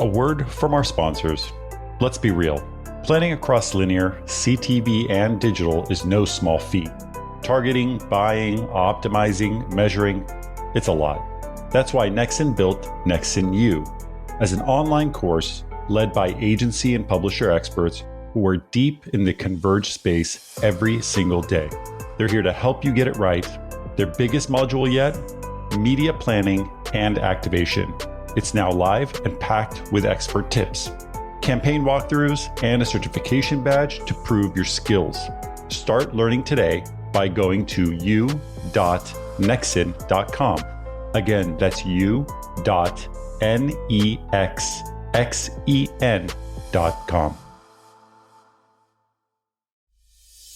A word from our sponsors. Let's be real. Planning across linear, CTV, and digital is no small feat. Targeting, buying, optimizing, measuring, it's a lot. That's why Nexen built Nexen U as an online course led by agency and publisher experts who are deep in the converged space every single day. They're here to help you get it right. Their biggest module yet? Media planning and activation. It's now live and packed with expert tips, campaign walkthroughs, and a certification badge to prove your skills. Start learning today by going to u.nexen.com. Again, that's u.nexxen.com.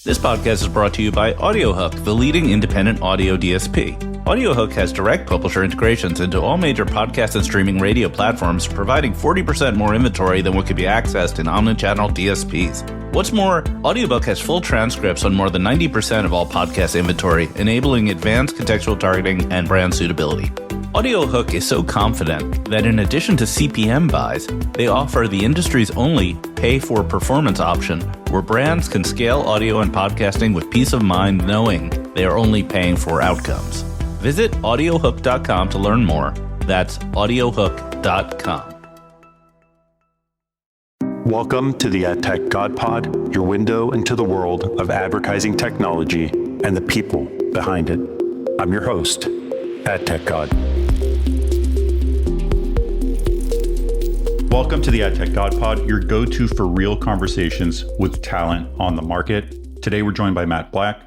This podcast is brought to you by AudioHook, the leading independent audio DSP. AudioHook has direct publisher integrations into all major podcast and streaming radio platforms, providing 40% more inventory than what could be accessed in omnichannel DSPs. What's more, AudioBook has full transcripts on more than 90% of all podcast inventory, enabling advanced contextual targeting and brand suitability. AudioHook is so confident that in addition to CPM buys, they offer the industry's only pay-for-performance option, where brands can scale audio and podcasting with peace of mind knowing they are only paying for outcomes. Visit audiohook.com to learn more. That's audiohook.com. Welcome to the AdTech God Pod, your window into the world of advertising technology and the people behind it. I'm your host, AdTech God. Welcome to the AdTech God Pod, your go-to for real conversations with talent on the market. Today, we're joined by Matt Black.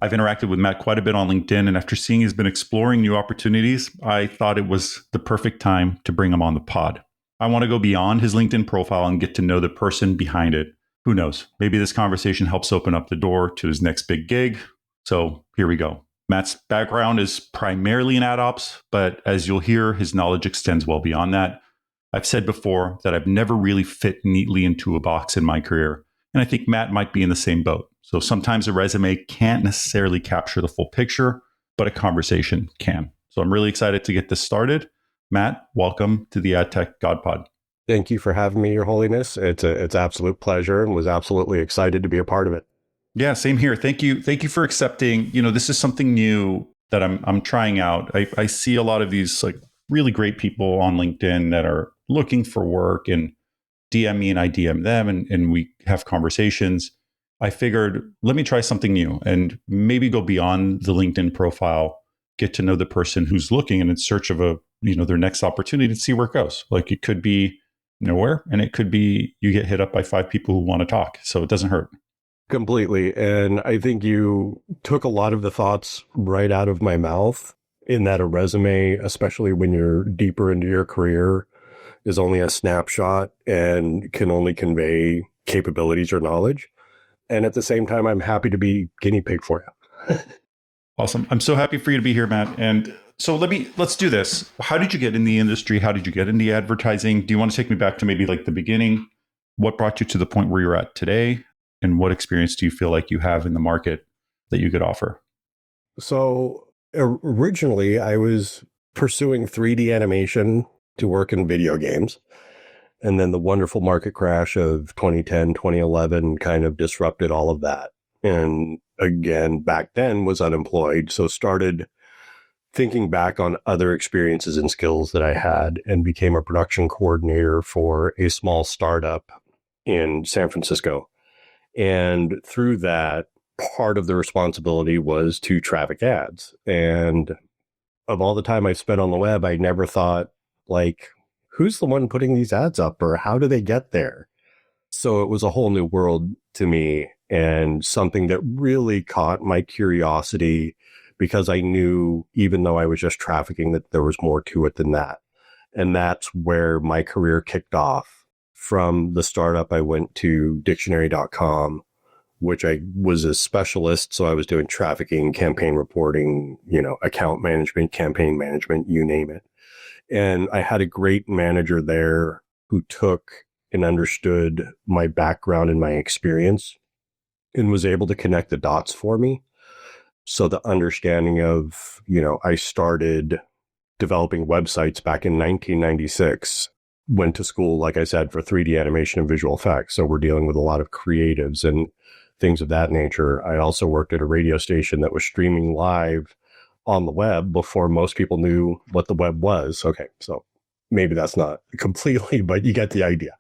I've interacted with Matt quite a bit on LinkedIn, and after seeing he's been exploring new opportunities, I thought it was the perfect time to bring him on the pod. I want to go beyond his LinkedIn profile and get to know the person behind it. Who knows? Maybe this conversation helps open up the door to his next big gig. So here we go. Matt's background is primarily in ad ops, but as you'll hear, his knowledge extends well beyond that. I've said before that I've never really fit neatly into a box in my career, and I think Matt might be in the same boat. So sometimes a resume can't necessarily capture the full picture, but a conversation can. So I'm really excited to get this started. Matt, welcome to the AdTech God Pod. Thank you for having me, Your Holiness. It's absolute pleasure, and was absolutely excited to be a part of it. Yeah, same here. Thank you for accepting. This is something new that I'm trying out. I see a lot of these like really great people on LinkedIn that are looking for work and DM me and I DM them and we have conversations. I figured, let me try something new and maybe go beyond the LinkedIn profile, get to know the person who's looking and in search of their next opportunity to see where it goes. Like it could be nowhere, and it could be you get hit up by 5 people who want to talk. So it doesn't hurt. Completely. And I think you took a lot of the thoughts right out of my mouth, in that a resume, especially when you're deeper into your career, is only a snapshot and can only convey capabilities or knowledge. And at the same time, I'm happy to be guinea pig for you. Awesome. I'm so happy for you to be here, Matt. And so let's do this. How did you get in the industry? How did you get into advertising? Do you want to take me back to maybe like the beginning? What brought you to the point where you're at today? And what experience do you feel like you have in the market that you could offer? So originally I was pursuing 3D animation to work in video games. And then the wonderful market crash of 2010, 2011 kind of disrupted all of that. And again, back then was unemployed. So started thinking back on other experiences and skills that I had and became a production coordinator for a small startup in San Francisco. And through that, part of the responsibility was to traffic ads. And of all the time I spent on the web, I never thought, like, who's the one putting these ads up, or how do they get there? So it was a whole new world to me, and something that really caught my curiosity, because I knew, even though I was just trafficking, that there was more to it than that. And that's where my career kicked off. From the startup, I went to dictionary.com, which I was a specialist. So I was doing trafficking, campaign reporting, account management, campaign management, you name it. And I had a great manager there who took and understood my background and my experience and was able to connect the dots for me. So the understanding of, I started developing websites back in 1996 went to school, like I said, for 3D animation and visual effects. So we're dealing with a lot of creatives and things of that nature. I also worked at a radio station that was streaming live on the web before most people knew what the web was. Okay, so maybe that's not completely, but you get the idea.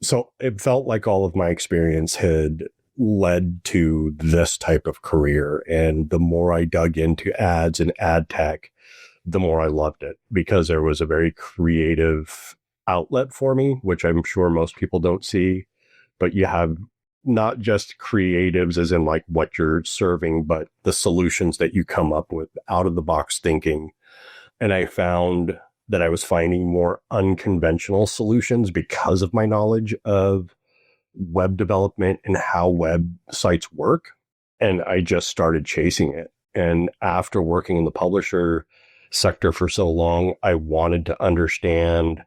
So it felt like all of my experience had led to this type of career. And the more I dug into ads and ad tech, the more I loved it, because there was a very creative outlet for me, which I'm sure most people don't see. But you have not just creatives as in like what you're serving, but the solutions that you come up with, out of the box thinking. And I found that I was finding more unconventional solutions because of my knowledge of web development and how websites work. And I just started chasing it. And after working in the publisher sector for so long, I wanted to understand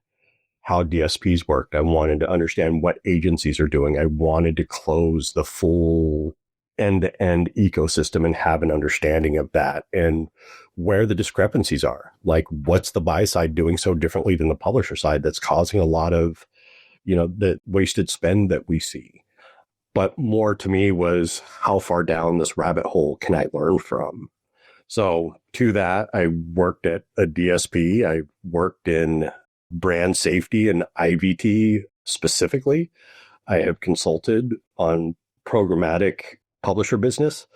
how DSPs worked. I wanted to understand what agencies are doing. I wanted to close the full end-to-end ecosystem and have an understanding of that and where the discrepancies are. Like, what's the buy side doing so differently than the publisher side that's causing a lot of, the wasted spend that we see. But more to me was, how far down this rabbit hole can I learn from? So to that, I worked at a DSP. I worked in brand safety and IVT specifically. I have consulted on programmatic publisher business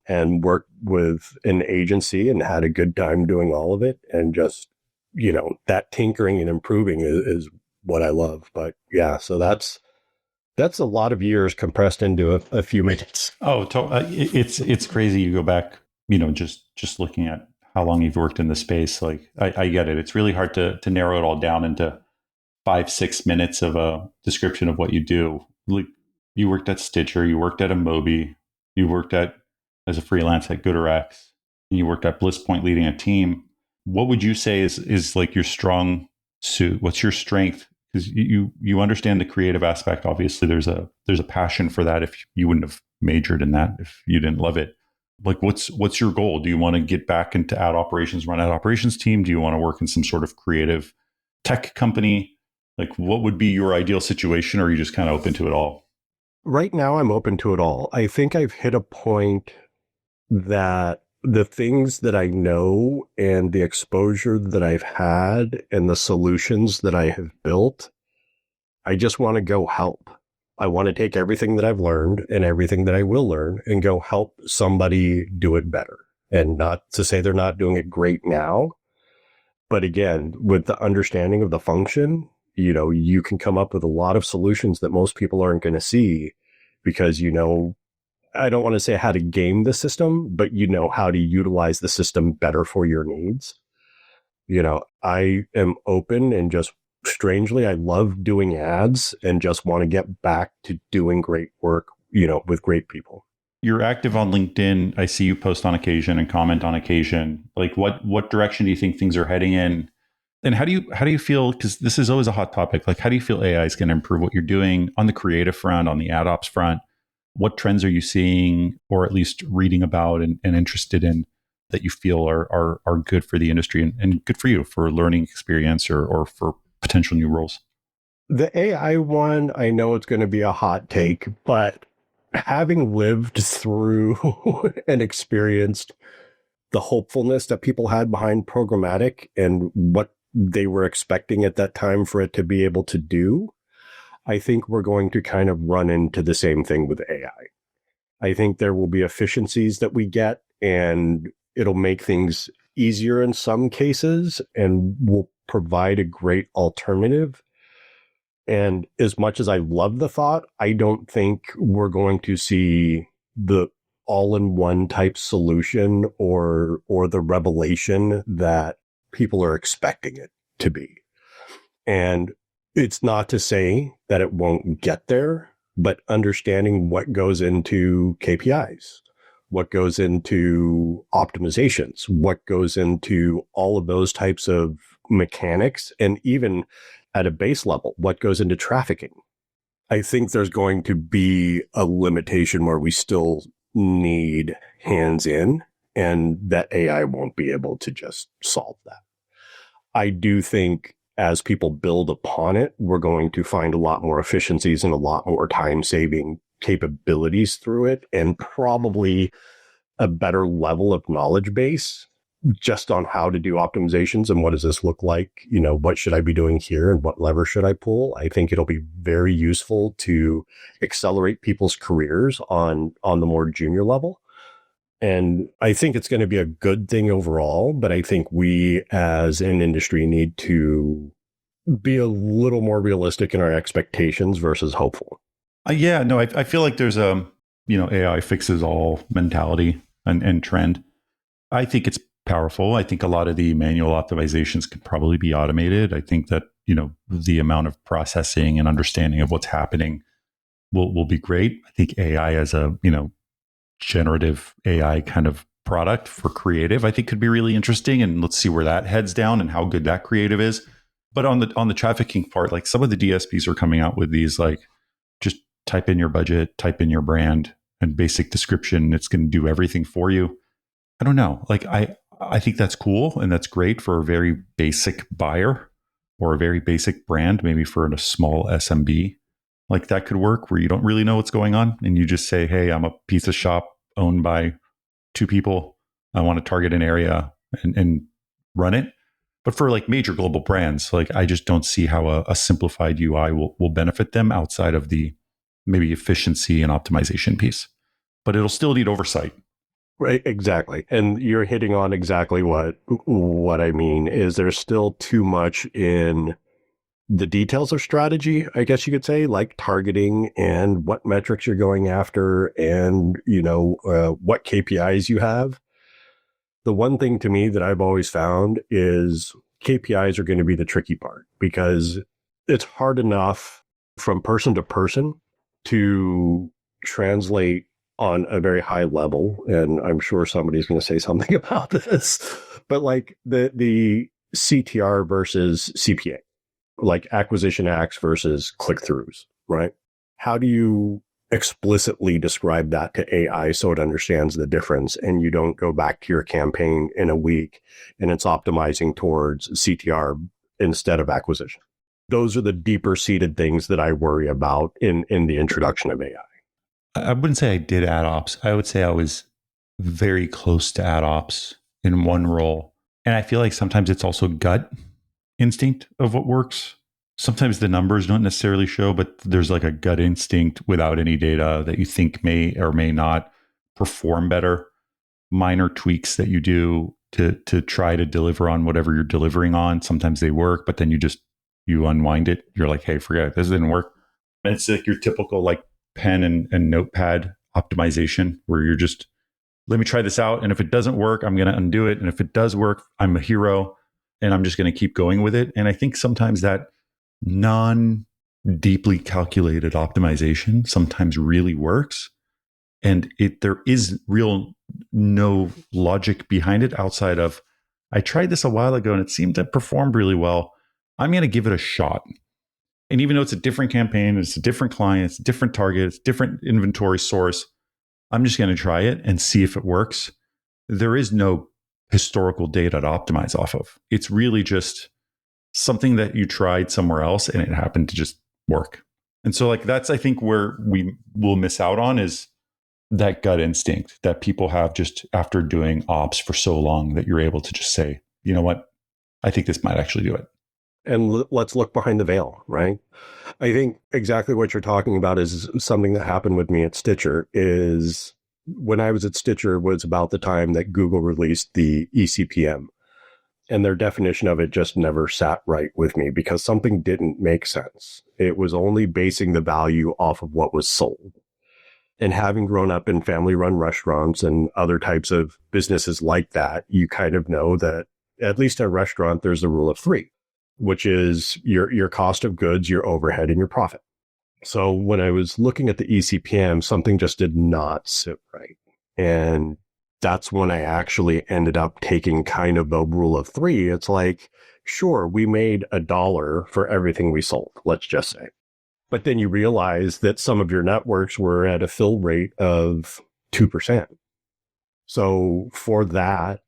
and worked with an agency and had a good time doing all of it. And just, that tinkering and improving is what I love. But yeah, so that's a lot of years compressed into a few minutes. Oh, it's crazy. You go back, just looking at how long you've worked in the space. Like, I get it. It's really hard to narrow it all down into 5-6 minutes of a description of what you do. Like, you worked at Stitcher, you worked at Amobi, you worked as a freelance at GoodRx, and you worked at BlissPoint leading a team. What would you say is like your strong suit? What's your strength? Because you understand the creative aspect. Obviously, there's a passion for that. If you wouldn't have majored in that, if you didn't love it, like what's your goal? Do you want to get back into ad operations, run ad operations team? Do you want to work in some sort of creative tech company? Like, what would be your ideal situation? Or are you just kind of open to it all? Right now, I'm open to it all. I think I've hit a point that the things that I know and the exposure that I've had and the solutions that I have built, I just want to go help. I want to take everything that I've learned and everything that I will learn and go help somebody do it better. And not to say they're not doing it great now, but again, with the understanding of the function, you can come up with a lot of solutions that most people aren't going to see because, I don't want to say how to game the system, but how to utilize the system better for your needs. I am open and just strangely, I love doing ads and just want to get back to doing great work, with great people. You're active on LinkedIn. I see you post on occasion and comment on occasion. Like, what direction do you think things are heading in? And how do you feel, because this is always a hot topic, like, how do you feel AI is going to improve what you're doing on the creative front, on the ad ops front? What trends are you seeing, or at least reading about and interested in, that you feel are good for the industry and good for you for learning experience or for potential new roles? The AI one, I know it's going to be a hot take, but having lived through and experienced the hopefulness that people had behind programmatic and what they were expecting at that time for it to be able to do, I think we're going to kind of run into the same thing with AI. I think there will be efficiencies that we get, and it'll make things easier in some cases and will provide a great alternative. And as much as I love the thought, I don't think we're going to see the all-in-one type solution or the revelation that people are expecting it to be. And it's not to say that it won't get there, but understanding what goes into KPIs, what goes into optimizations, what goes into all of those types of mechanics, and even at a base level, what goes into trafficking. I think there's going to be a limitation where we still need hands in, and that AI won't be able to just solve that. I do think as people build upon it, we're going to find a lot more efficiencies and a lot more time saving capabilities through it, and probably a better level of knowledge base just on how to do optimizations and what does this look like? What should I be doing here and what lever should I pull? I think it'll be very useful to accelerate people's careers on the more junior level. And I think it's going to be a good thing overall, but I think we as an industry need to be a little more realistic in our expectations versus hopeful. Yeah, no, I feel like there's a, AI fixes all mentality and trend. I think it's powerful. I think a lot of the manual optimizations can probably be automated. I think that, the amount of processing and understanding of what's happening will be great. I think AI as a, generative AI kind of product for creative, I think could be really interesting. And let's see where that heads down and how good that creative is. But on the trafficking part, like some of the DSPs are coming out with these, like just type in your budget, type in your brand and basic description. It's going to do everything for you. I don't know. Like I think that's cool and that's great for a very basic buyer or a very basic brand, maybe for a small SMB. Like that could work where you don't really know what's going on and you just say, hey, I'm a pizza shop owned by two people. I want to target an area and run it. But for like major global brands, like I just don't see how a simplified UI will benefit them outside of the maybe efficiency and optimization piece. But it'll still need oversight. Right, exactly. And you're hitting on exactly what I mean is there's still too much in the details of strategy, I guess you could say, like targeting and what metrics you're going after and, what KPIs you have. The one thing to me that I've always found is KPIs are going to be the tricky part because it's hard enough from person to person to translate on a very high level. And I'm sure somebody's going to say something about this, but like the CTR versus CPA, like acquisition acts versus click-throughs, right? How do you explicitly describe that to AI so it understands the difference and you don't go back to your campaign in a week and it's optimizing towards CTR instead of acquisition? Those are the deeper seated things that I worry about in the introduction of AI. I wouldn't say I did ad ops. I would say I was very close to ad ops in one role. And I feel like sometimes it's also gut instinct of what works. Sometimes the numbers don't necessarily show, but there's like a gut instinct without any data that you think may or may not perform better. Minor tweaks that you do to try to deliver on whatever you're delivering on. Sometimes they work, but then you unwind it. You're like, hey, forget it. This didn't work. And it's like your typical like pen and notepad optimization where you're just, let me try this out. And if it doesn't work, I'm going to undo it. And if it does work, I'm a hero and I'm just going to keep going with it. And I think sometimes that non-deeply calculated optimization sometimes really works. And there is no logic behind it outside of, I tried this a while ago and it seemed to perform really well. I'm going to give it a shot. And even though it's a different campaign, it's a different client, it's a different target, it's a different inventory source, I'm just going to try it and see if it works. There is no historical data to optimize off of. It's really just something that you tried somewhere else and it happened to just work. And so like that's, I think, where we will miss out on is that gut instinct that people have just after doing ops for so long that you're able to just say, you know what, I think this might actually do it. And let's look behind the veil, right? I think exactly what you're talking about is something that happened with me at Stitcher. Is when I was at Stitcher was about the time that Google released the eCPM. And their definition of it just never sat right with me because something didn't make sense. It was only basing the value off of what was sold. And having grown up in family-run restaurants and other types of businesses like that, you kind of know that at least at a restaurant, there's the rule of three, which is your cost of goods, your overhead, and your profit. So when I was looking at the eCPM, something just did not sit right. And that's when I actually ended up taking kind of a rule of three. It's like, sure, we made $1 for everything we sold, let's just say. But then you realize that some of your networks were at a fill rate of 2%. So for that,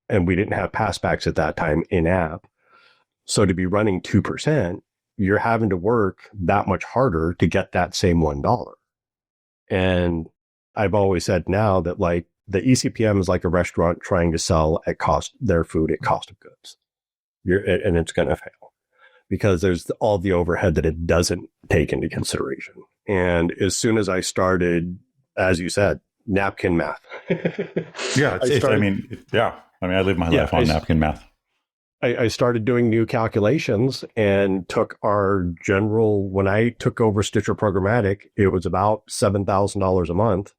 and we didn't have passbacks at that time in app. So to be running 2%, you're having to work that much harder to get that same $1. And I've always said now that like the ECPM is like a restaurant trying to sell at cost their food at cost of goods. And it's going to fail because there's all the overhead that it doesn't take into consideration. And as soon as I started, as you said, napkin math. Yeah. I live my life on napkin math. I started doing new calculations and took our general, when I took over Stitcher Programmatic, it was about $7,000 a month.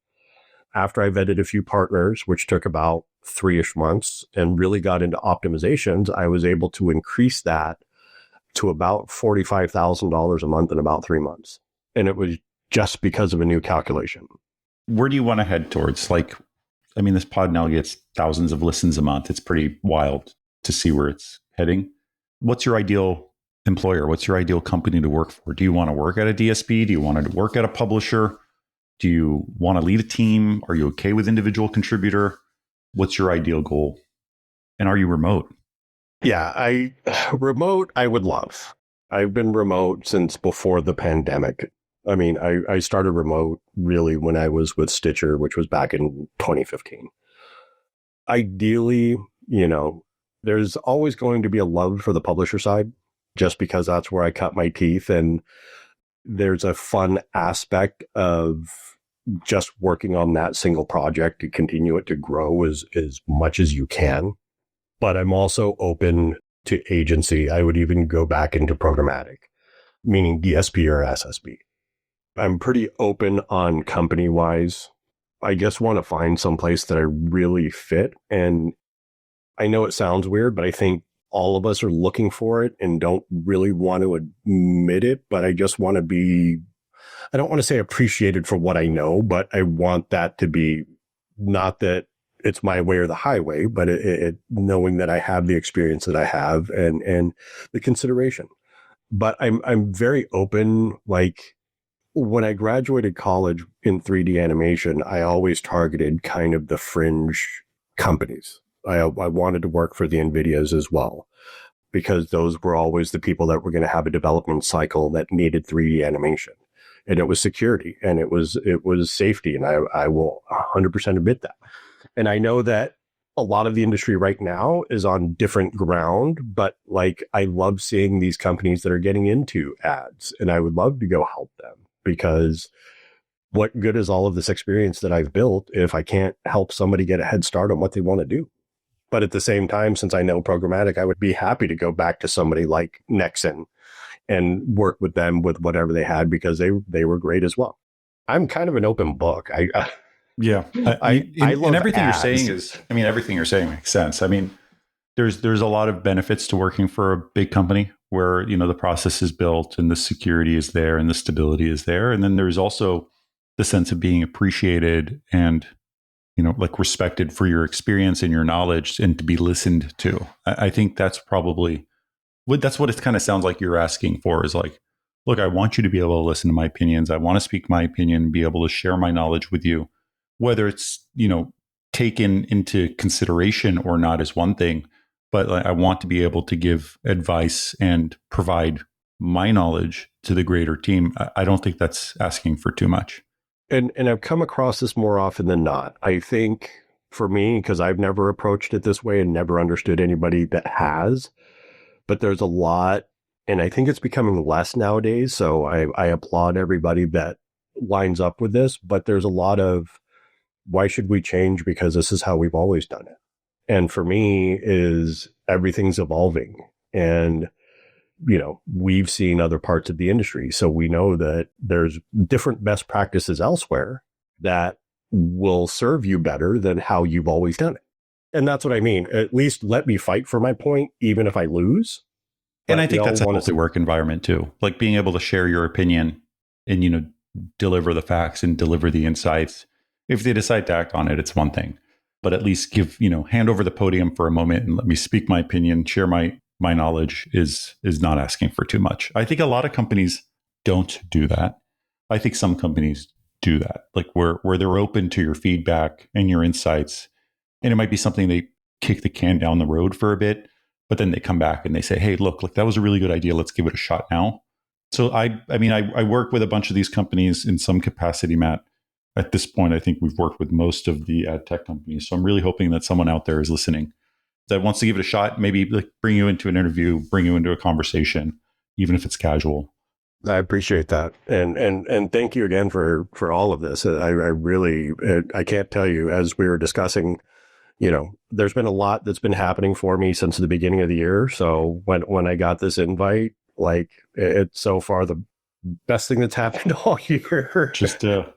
After I vetted a few partners, which took about 3-ish months and really got into optimizations, I was able to increase that to about $45,000 a month in about 3 months. And it was just because of a new calculation. Where do you want to head towards? Like, I mean, this pod now gets thousands of listens a month. It's pretty wild to see where it's heading. What's your ideal employer? What's your ideal company to work for? Do you want to work at a DSP? Do you want to work at a publisher? Do you want to lead a team? Are you okay with individual contributor? What's your ideal goal? And are you remote? Yeah, remote, I would love. I've been remote since before the pandemic. I mean, I started remote really when I was with Stitcher, which was back in 2015. Ideally, there's always going to be a love for the publisher side just because that's where I cut my teeth. And there's a fun aspect of just working on that single project to continue it to grow as much as you can. But I'm also open to agency. I would even go back into programmatic, meaning DSP or SSP. I'm pretty open on company wise. I just want to find someplace that I really fit. And I know it sounds weird, but I think all of us are looking for it and don't really want to admit it. But I just want to be, I don't want to say appreciated for what I know, but I want that to be not that it's my way or the highway, but it knowing that I have the experience that I have and the consideration. But I'm very open. Like when I graduated college in 3D animation, I always targeted kind of the fringe companies. I wanted to work for the NVIDIAs as well, because those were always the people that were going to have a development cycle that needed 3D animation. And it was security and it was safety. And I will 100% admit that. And I know that a lot of the industry right now is on different ground, but like I love seeing these companies that are getting into ads, and I would love to go help them, because what good is all of this experience that I've built if I can't help somebody get a head start on what they want to do? But at the same time, since I know programmatic, I would be happy to go back to somebody like Nexon and work with them with whatever they had, because they were great as well. I'm kind of an open book. Yeah. I love and everything ads. you're saying is, I mean, everything you're saying makes sense. I mean, there's a lot of benefits to working for a big company where, the process is built and the security is there and the stability is there. And then there's also the sense of being appreciated and, like respected for your experience and your knowledge and to be listened to. I think that's probably that's what it kind of sounds like you're asking for, is like, look, I want you to be able to listen to my opinions. I want to speak my opinion, be able to share my knowledge with you. Whether it's, taken into consideration or not is one thing, but I want to be able to give advice and provide my knowledge to the greater team. I don't think that's asking for too much. And I've come across this more often than not. I think for me, because I've never approached it this way and never understood anybody that has, but there's a lot, and I think it's becoming less nowadays. So I applaud everybody that lines up with this, but there's a lot of, why should we change? Because this is how we've always done it. And for me is everything's evolving, and, we've seen other parts of the industry. So we know that there's different best practices elsewhere that will serve you better than how you've always done it. And that's what I mean. At least let me fight for my point, even if I lose. And I think that's a healthy work environment too. Like being able to share your opinion and, deliver the facts and deliver the insights. If they decide to act on it, it's one thing, but at least give, hand over the podium for a moment and let me speak my opinion, share my knowledge is not asking for too much. I think a lot of companies don't do that. I think some companies do that, like where they're open to your feedback and your insights. And it might be something they kick the can down the road for a bit, but then they come back and they say, hey, look, that was a really good idea. Let's give it a shot now. So I work with a bunch of these companies in some capacity, Matt. At this point, I think we've worked with most of the ad tech companies. So I'm really hoping that someone out there is listening that wants to give it a shot, maybe like bring you into an interview, bring you into a conversation, even if it's casual. I appreciate that. And thank you again for all of this. I really, I can't tell you, as we were discussing, there's been a lot that's been happening for me since the beginning of the year. So when I got this invite, like it's so far the best thing that's happened all year. Just, so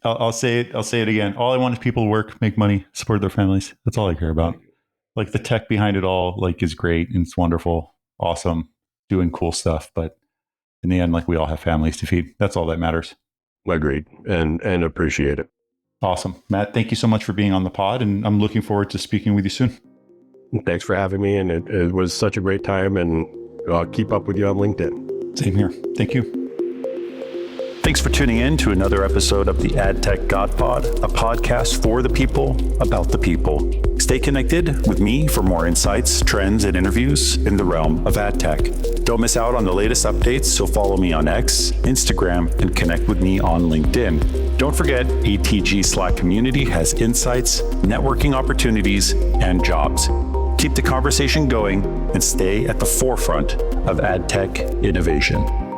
I'll say it again. All I want is people to work, make money, support their families. That's all I care about. Like the tech behind it all, like is great and it's wonderful, awesome, doing cool stuff. But in the end, like we all have families to feed. That's all that matters. Agreed, and appreciate it. Awesome, Matt. Thank you so much for being on the pod, and I'm looking forward to speaking with you soon. Thanks for having me, and it was such a great time. And I'll keep up with you on LinkedIn. Same here. Thank you. Thanks for tuning in to another episode of the AdTech God Pod, a podcast for the people, about the people. Stay connected with me for more insights, trends, and interviews in the realm of ad tech. Don't miss out on the latest updates, so follow me on X, Instagram, and connect with me on LinkedIn. Don't forget, ATG Slack community has insights, networking opportunities, and jobs. Keep the conversation going and stay at the forefront of ad tech innovation.